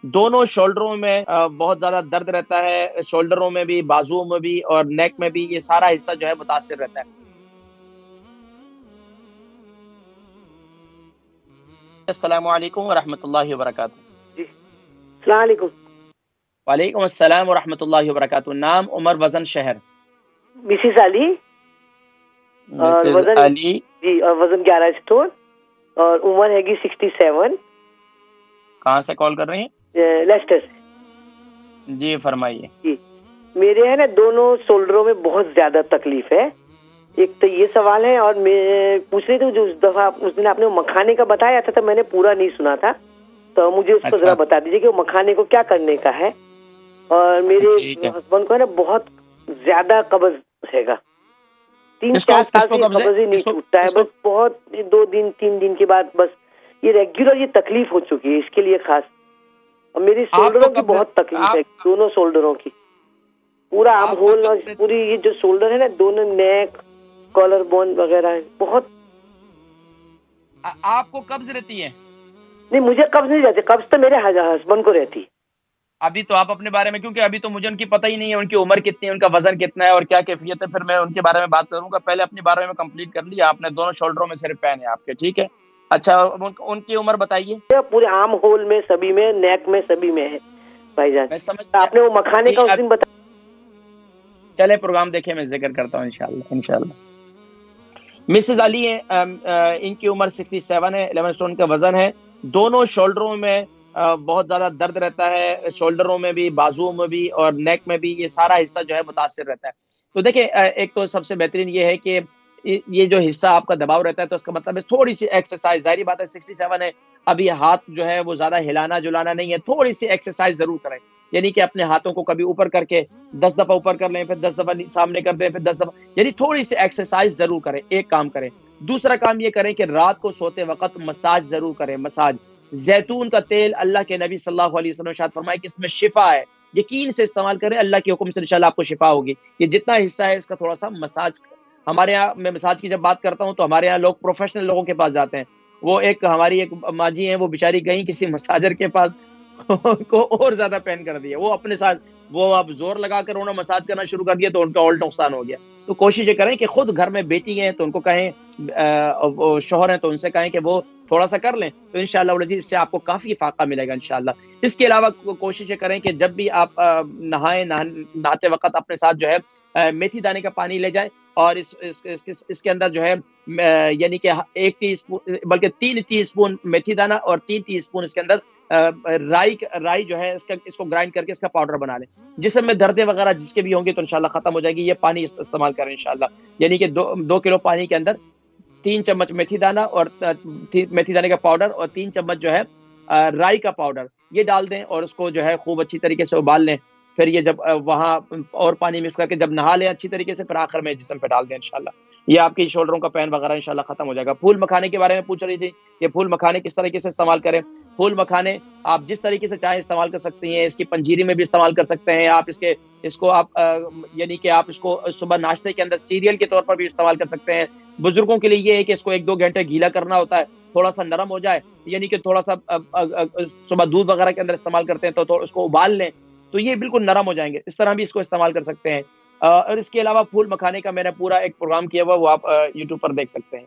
دونوں شولڈروں میں بہت زیادہ درد رہتا ہے، شولڈروں میں بھی، بازوؤں میں بھی اور نیک میں بھی، یہ سارا حصہ جو ہے متاثر رہتا ہے۔ السلام علیکم ورحمۃ اللہ وبرکاتہ۔ جی السلام علیکم۔ وعلیکم السلام ورحمۃ اللہ وبرکاتہ۔ نام عمر، وزن شہر؟ مسز علی، اور مسز وزن علی، جی، اور وزن 11 اسٹون، اور عمر ہے گی 67۔ کہاں سے کال کر رہی ہیں؟ لیسٹر سے۔ جی فرمائیے۔ جی میرے ہے نا دونوں شولڈروں میں بہت زیادہ تکلیف ہے۔ ایک تو یہ سوال ہے، اور میں پوچھ رہی تھی جو اس دفعہ اس دن آپ نے مکھانے کا بتایا تھا تو میں نے پورا نہیں سنا تھا، تو مجھے اس کو ذرا بتا دیجیے کہ وہ مکھانے کو کیا کرنے کا ہے۔ اور میرے ہسبینڈ کو ہے نا بہت زیادہ قبض ہے گا، 3-4 سال سے قبض ہی نہیں ٹوٹتا ہے، بس بہت 2 دن 3 دن کے بعد بس یہ ریگولر یہ تکلیف ہو چکی ہے، اس کے لیے خاص۔ اور میری شولڈروں کی بہت تکلیف ہے، دونوں شولڈروں کی، پورا آرم ہول اور پوری یہ جو شولڈر ہے نا، دونوں نیک، کالر بون وغیرہ ہے بہت۔ آپ کو قبض رہتی ہے؟ نہیں مجھے قبض نہیں رہتی، قبض تو میرے ہسبینڈ کو رہتی ہے۔ ابھی تو آپ اپنے بارے میں، کیونکہ ابھی تو مجھے ان کی پتہ ہی نہیں ہے ان کی عمر کتنی ہے، ان کا وزن کتنا ہے اور کیا کیفیت ہے، پھر میں ان کے بارے میں بات کروں گا۔ پہلے اپنے بارے میں کمپلیٹ کر لیا آپ نے، دونوں شولڈروں میں صرف پین ہے آپ کے، ٹھیک ہے؟ اچھا ان کی عمر بتائیے۔ پورے آرم ہول میں سبھی میں، نیک میں سبھی میں ہے بھائی جان۔ میں سمجھ آپ نے وہ مکھانے کا اس دن بتا، چلے پروگرام دیکھیں، میں ذکر کرتا ہوں انشاءاللہ۔ مسز علی ہیں، ان کی عمر 67 ہے، 11 اسٹون کا وزن ہے، دونوں شولڈروں میں بہت زیادہ درد رہتا ہے، شولڈروں میں بھی، بازوؤں میں بھی اور نیک میں بھی، یہ سارا حصہ جو ہے متاثر رہتا ہے۔ تو دیکھیں ایک تو سب سے بہترین یہ ہے کہ یہ جو حصہ آپ کا دباؤ رہتا ہے، تو اس کا مطلب ہے تھوڑی سی ایکسرسائز، ظاہری بات ہے 67 ہے، ابھی ہاتھ جو ہے وہ زیادہ ہلانا جلانا نہیں ہے، تھوڑی سی ایکسرسائز ضرور کریں، یعنی کہ اپنے ہاتھوں کو کبھی اوپر کر کے 10 دفعہ اوپر کر لیں، پھر 10 دفعہ سامنے کر دیں، پھر 10 دفعہ، یعنی تھوڑی سی ایکسرسائز ضرور کریں، ایک کام کریں۔ دوسرا کام یہ کریں کہ رات کو سوتے وقت مساج ضرور کریں، مساج۔ زیتون کا تیل، اللہ کے نبی صلی اللہ علیہ وسلم نے ارشاد فرمایا کہ اس میں شفا ہے، یقین سے استعمال کریں، اللہ کے حکم سے انشاءاللہ آپ کو شفا ہوگی۔ یہ جتنا حصہ ہے اس کا تھوڑا سا مساج، ہمارے یہاں میں مساج کی جب بات کرتا ہوں تو ہمارے یہاں لوگ پروفیشنل لوگوں کے پاس جاتے ہیں، وہ ہماری ایک ماں جی ہیں، وہ بیچاری گئیں کسی مساجر کے پاس کو اور زیادہ پین کر دیا، وہ اپنے ساتھ وہ اب زور لگا کر انہوں نے مساج کرنا شروع کر دیا تو ان کا اور نقصان ہو گیا۔ تو کوشش یہ کریں کہ خود گھر میں بیٹی ہیں تو ان کو کہیں، شوہر ہیں تو ان سے کہیں کہ وہ تھوڑا سا کر لیں، تو انشاءاللہ العزیز اس سے آپ کو کافی فائدہ ملے گا انشاءاللہ۔ اس کے علاوہ کوشش یہ کریں کہ جب بھی آپ نہاتے وقت اپنے ساتھ جو ہے میتھی دانے کا پانی لے جائیں، اور اس کے اندر جو ہے یعنی کہ 1 ٹی اسپون بلکہ 3 ٹی اسپون میتھی دانہ اور 3 ٹی اسپون اس کے اندر رائی جو ہے اس کو گرائنڈ کر کے اس کا پاؤڈر بنا لیں، جسم میں دردیں وغیرہ جس کے بھی ہوں گے تو انشاءاللہ ختم ہو جائے گی۔ یہ پانی استعمال کریں انشاءاللہ، یعنی کہ 2 کلو پانی کے اندر 3 چمچ میتھی دانہ اور میتھی دانے کا پاؤڈر اور 3 چمچ جو ہے رائی کا پاؤڈر یہ ڈال دیں، اور اس کو جو ہے خوب اچھی طریقے سے ابال لیں۔ پھر یہ جب وہاں اور پانی مکس کر کے جب نہا لیں اچھی طریقے سے، پھر آخر میں جسم پہ ڈال دیں انشاءاللہ، یہ آپ کی شولڈروں کا پین وغیرہ انشاءاللہ ختم ہو جائے گا۔ پھول مکھانے کے بارے میں پوچھ رہی تھی کہ پھول مکھانے کس طریقے سے استعمال کریں۔ پھول مکھانے آپ جس طریقے سے چاہیں استعمال کر سکتی ہیں، اس کی پنجیری میں بھی استعمال کر سکتے ہیں آپ، اس کو آپ یعنی کہ آپ اس کو صبح ناشتے کے اندر سیریل کے طور پر بھی استعمال کر سکتے ہیں۔ بزرگوں کے لیے یہ ہے کہ اس کو 1-2 گھنٹے گیلا کرنا ہوتا ہے، تھوڑا سا نرم ہو جائے، یعنی کہ تھوڑا سا صبح دودھ وغیرہ کے اندر استعمال کرتے ہیں تو اس کو ابال لیں تو یہ بالکل نرم ہو جائیں گے، اس طرح بھی اس کو استعمال کر سکتے ہیں۔ اور اس کے علاوہ پھول مکھانے کا میں نے پورا ایک پروگرام کیا ہوا، وہ آپ یوٹیوب پر دیکھ سکتے ہیں۔